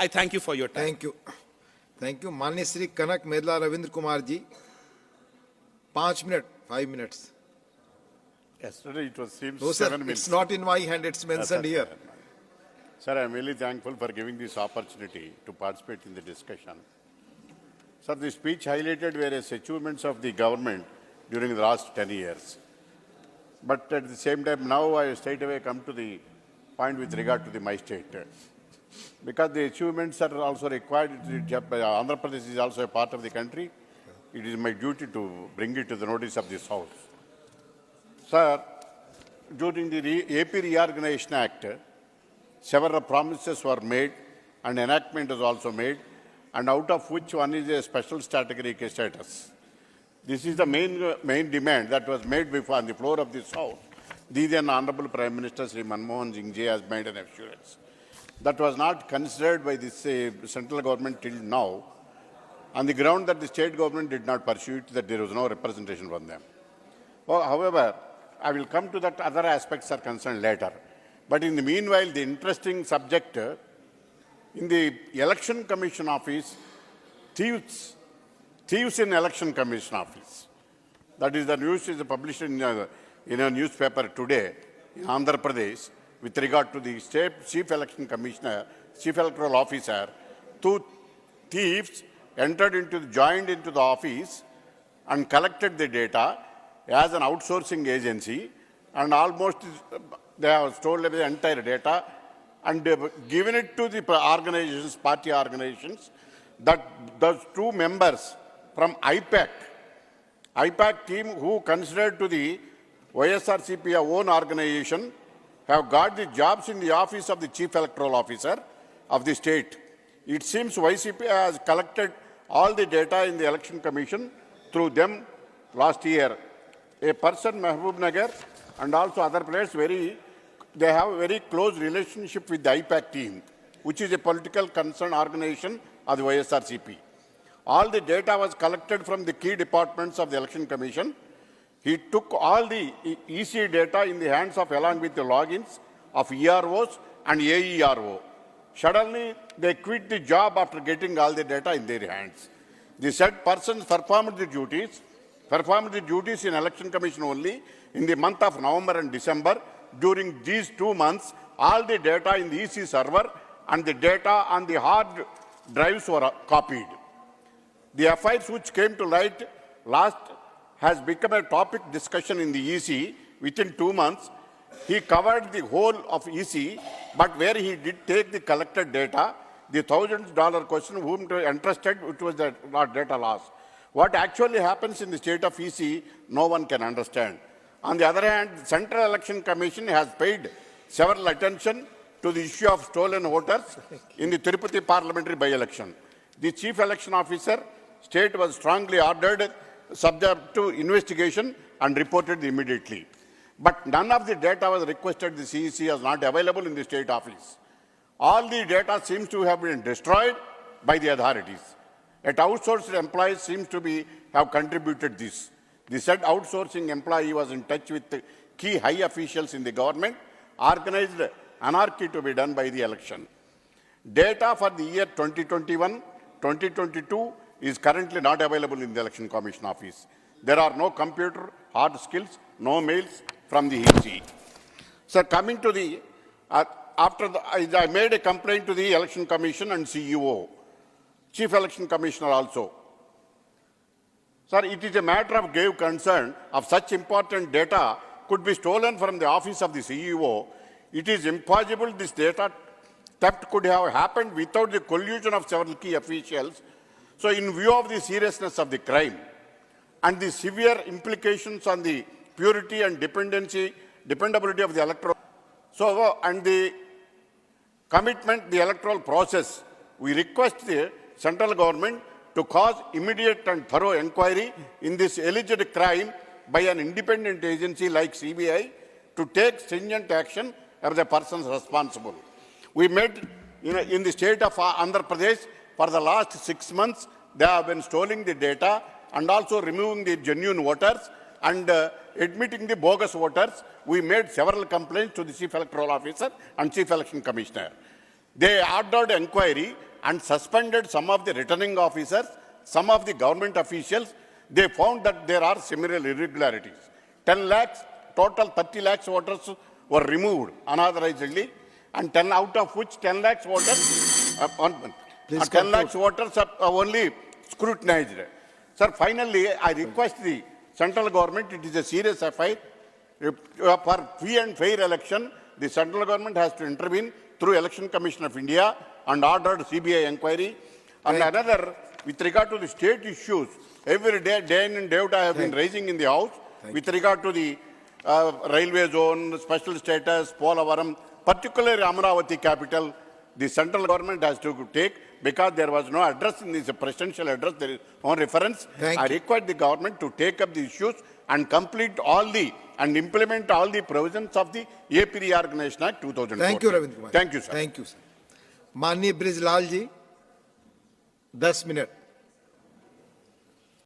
I thank you for your time. Thank you. Thank you. Manya Shri Kanaka Medala Ravindra Kumar ji. 5 minutes, 5 minutes. Yesterday it was seems No, sir, 7 minutes. it's not in my hand, it's mentioned here. Sir, I am really thankful for giving this opportunity to participate in the discussion. Sir, the speech highlighted various achievements of the government during the last 10 years. But at the same time, now I straight away come to the point with regard to my state. Because the achievements are also required, Andhra Pradesh is also a part of the country. It is my duty to bring it to the notice of this House. Sir, during the AP Reorganization Act, several promises were made and enactment was also made, and out of which one is a special strategic status. This is the main demand that was made before on the floor of this House. The then Honorable Prime Minister Sri Manmohan Singh Ji has made an assurance. That was not considered by this central government till now, on the ground that the state government did not pursue it, that there was no representation from them. Well, however, I will come to that other aspects are concerned later. But in the meanwhile, the interesting subject, in the Election Commission Office, thieves in Election Commission Office. That is the news is published in a newspaper today in Andhra Pradesh with regard to the state chief election commissioner, chief electoral officer. Two thieves joined into the office and collected the data as an outsourcing agency, and almost they have stolen the entire data and given it to the organizations, party organizations, that those two members from IPAC team who considered to the YSRCP own organization have got the jobs in the office of the chief electoral officer of the state. It seems YCP has collected all the data in the election commission through them last year. A person, Mehboob Nagar, and also other players, they have a very close relationship with the IPAC team, which is a political concern organization of the YSRCP. All the data was collected from the key departments of the Election Commission. He took all the EC data in the hands of, along with the logins of EROs and AERO. Suddenly, they quit the job after getting all the data in their hands. The said persons performed the duties in Election Commission only in the month of November and December. During these 2 months, all the data in the EC server and the data on the hard drives were copied. The affairs which came to light last has become a topic discussion in the EC. Within 2 months, he covered the whole of EC, but where he did take the collected data, the $1,000 question, whom to entrusted, which was the data loss. What actually happens in the state of EC, no one can understand. On the other hand, the Central Election Commission has paid several attention to the issue of stolen voters in the Tirupati parliamentary by-election. The chief election officer, state, was strongly ordered subject to investigation and reported immediately. But none of the data was requested. The CEC was not available in the state office. All the data seems to have been destroyed by the authorities. An outsourced employee seems to have contributed this. The said outsourcing employee was in touch with the key high officials in the government, organized anarchy to be done by the election. Data for the year 2021-2022 is currently not available in the Election Commission Office. There are no computer, hard skills, no mails from the EC. So coming to the, I made a complaint to the Election Commission and CEO, Chief Election Commissioner also. Sir, it is a matter of grave concern of such important data could be stolen from the office of the CEO. It is impossible this data theft could have happened without the collusion of several key officials. So in view of the seriousness of the crime and the severe implications on the purity and dependability of the electoral, and the commitment, the electoral process, we request the central government to cause immediate and thorough inquiry in this alleged crime by an independent agency like CBI to take stringent action of the persons responsible. We made in the state of Andhra Pradesh for the last 6 months, they have been stealing the data and also removing the genuine voters and admitting the bogus voters. We made several complaints to the Chief Electoral Officer and Chief Election Commissioner. They ordered inquiry and suspended some of the returning officers, some of the government officials. They found that there are similar irregularities. 10 lakhs, total 30 lakhs voters were removed unauthorizedly, and 10 out of which 10 lakhs voters, 10 lakhs voters are only scrutinized. Sir, finally, I request the central government, it is a serious FI, for free and fair election, the central government has to intervene through Election Commission of India and ordered CBI inquiry. And another, with regard to the state issues, every day, day in and day out, I have been raising in the House with regard to the railway zone, special status, Polavaram, particularly Amaravati capital, the central government has to take, because there was no address in this presidential address, there is no reference. I request the government to take up the issues and complete all the and implement all the provisions of the AP Reorganization Act 2004. Thank you, Ravindra Kumar. Thank you, sir. Thank you, sir. माननीय ब्रिजलाल जी 10 minute